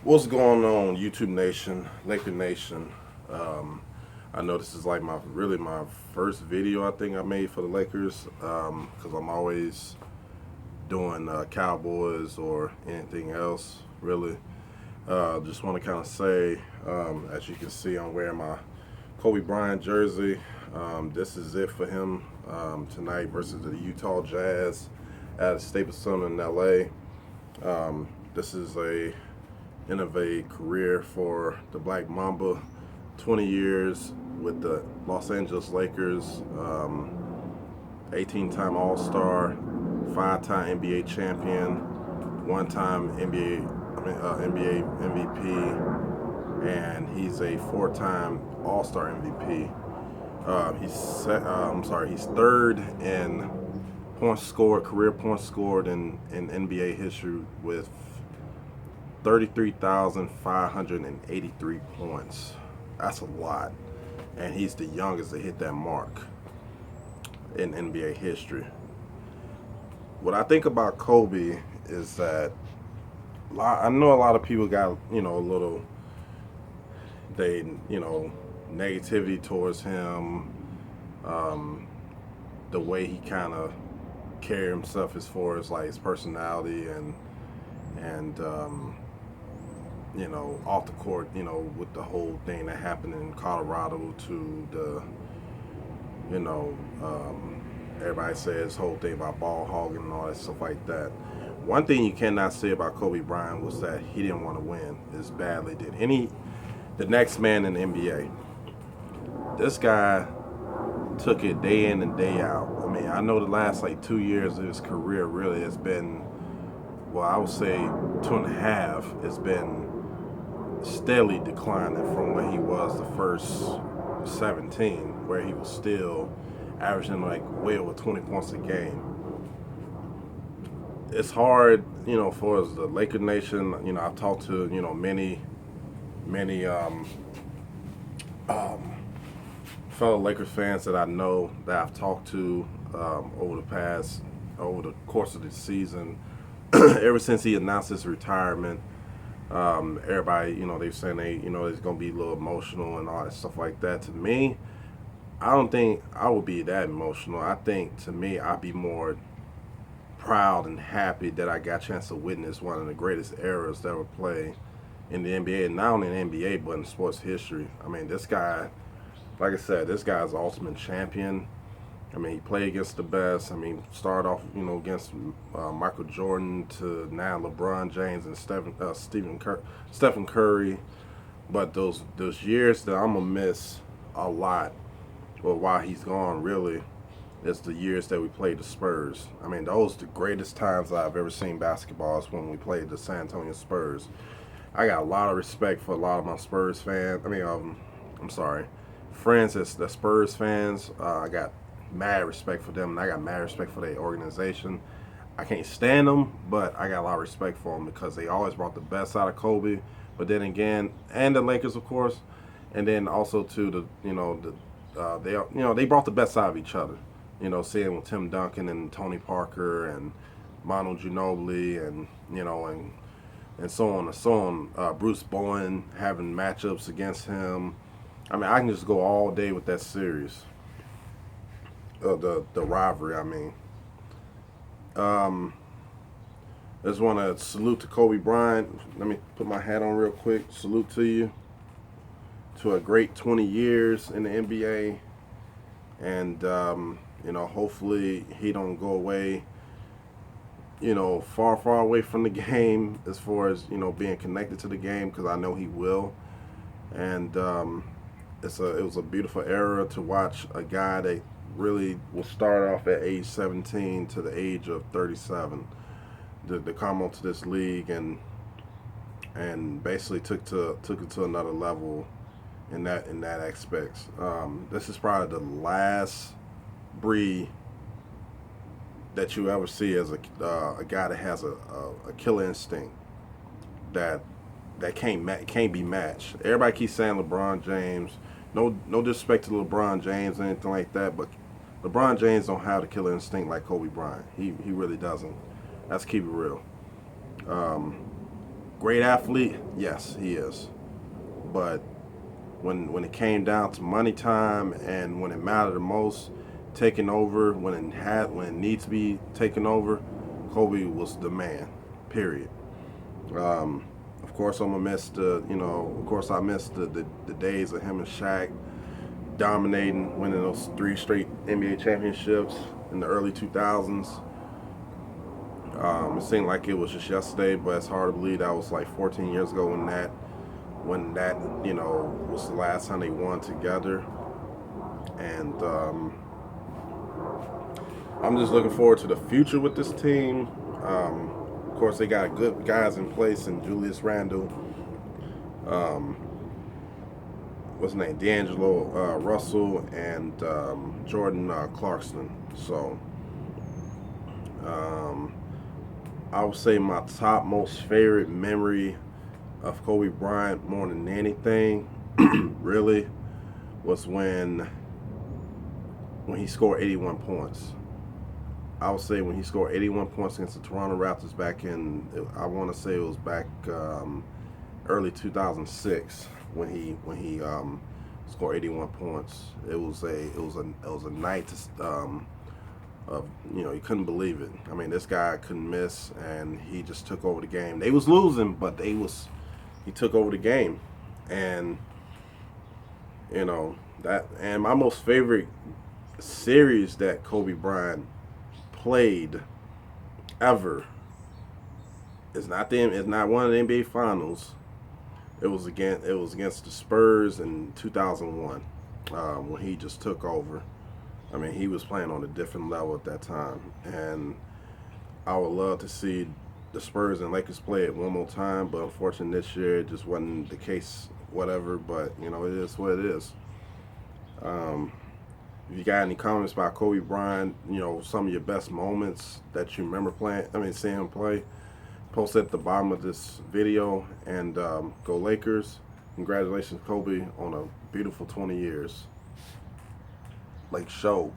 What's going on, YouTube Nation, Laker Nation? I know this is like my first video I think I made for the Lakers because I'm always doing Cowboys or anything else really. Just want to kind of say, as you can see, I'm wearing my Kobe Bryant jersey. This is it for him tonight versus the Utah Jazz at Staples Center in LA. This is a innovative career for the Black Mamba. 20 years with the Los Angeles Lakers, 18-time All-Star, 5-time NBA champion, 1-time NBA MVP, and he's a 4-time All-Star MVP. He's third in career points scored in NBA history with 33,583 points. That's a lot. And he's the youngest to hit that mark in NBA history. What I think about Kobe is that I know a lot of people got, a little, negativity towards him, the way he kind of carried himself as far as like his personality and off the court, with the whole thing that happened in Colorado to the, everybody says this whole thing about ball hogging and all that stuff like that. One thing you cannot say about Kobe Bryant was that he didn't want to win as badly did the next man in the NBA. This guy took it day in and day out. I mean, I know the last like 2 years of his career really has been, well, I would say 2.5. It's been steadily declining from where he was the first 17, where he was still averaging like way over 20 points a game. It's hard, for us, the Laker Nation. I've talked to, many fellow Lakers fans that I know that I've talked to over the course of the season, ever since he announced his retirement. Everybody, they're saying it's gonna be a little emotional and all that stuff like that. To me, I don't think I would be that emotional. I think to me, I'd be more proud and happy that I got a chance to witness one of the greatest eras that ever played in the NBA, and not only in the NBA but in sports history. I mean, this guy, like I said, this guy's the ultimate champion. I mean, he played against the best. I mean, started off, against Michael Jordan to now LeBron James and Stephen Curry. But those years that I'm gonna miss a lot, well, while he's gone, really, is the years that we played the Spurs. I mean, those are the greatest times I've ever seen basketball is when we played the San Antonio Spurs. I got a lot of respect for a lot of my Spurs fans. Friends that's Spurs fans. I got mad respect for them, and I got mad respect for their organization. I can't stand them, but I got a lot of respect for them because they always brought the best out of Kobe. But then again, and the Lakers, of course, and then also to they brought the best out of each other. Seeing with Tim Duncan and Tony Parker and Manu Ginobili and so on and so on. Bruce Bowen having matchups against him. I mean, I can just go all day with that series. The rivalry, I mean. I just want to salute to Kobe Bryant. Let me put my hat on real quick. Salute to you. To a great 20 years in the NBA. And, hopefully he don't go away, far, far away from the game as far as, being connected to the game, because I know he will. And it was a beautiful era to watch a guy that really will start off at age 17 to the age of 37 to come onto this league and basically took it to another level in that aspect. This is probably the last breed that you ever see as a guy that has a killer instinct that can't be matched. Everybody keeps saying LeBron James. No disrespect to LeBron James or anything like that, but LeBron James don't have the killer instinct like Kobe Bryant. He really doesn't. Let's keep it real. Great athlete, yes, he is. But when it came down to money time and when it mattered the most, taking over when it needs to be taken over, Kobe was the man. Period. Um, of course, I'm gonna miss of course I miss the days of him and Shaq dominating, winning those 3 straight NBA championships in the early 2000s. It seemed like it was just yesterday, but it's hard to believe that was like 14 years ago when that was the last time they won together. And I'm just looking forward to the future with this team. Of course, they got good guys in place, and Julius Randle, um, what's his name, D'Angelo Russell, and Jordan Clarkson. So um, I would say my top most favorite memory of Kobe Bryant, more than anything, really, was when he scored 81 points. I would say when he scored 81 points against the Toronto Raptors back in, I want to say it was back early 2006 when he scored 81 points. It was a night of you couldn't believe it. I mean, this guy couldn't miss, and he just took over the game. They was losing, but he took over the game, and that. And my most favorite series that Kobe Bryant played ever is not one of the NBA Finals. It was against the Spurs in 2001 when he just took over. I mean, he was playing on a different level at that time, and I would love to see the Spurs and Lakers play it one more time. But unfortunately, this year it just wasn't the case. Whatever, but it is what it is. Um, if you got any comments about Kobe Bryant, some of your best moments that you remember seeing him play, post at the bottom of this video. And go Lakers. Congratulations, Kobe, on a beautiful 20 years. Lake Show.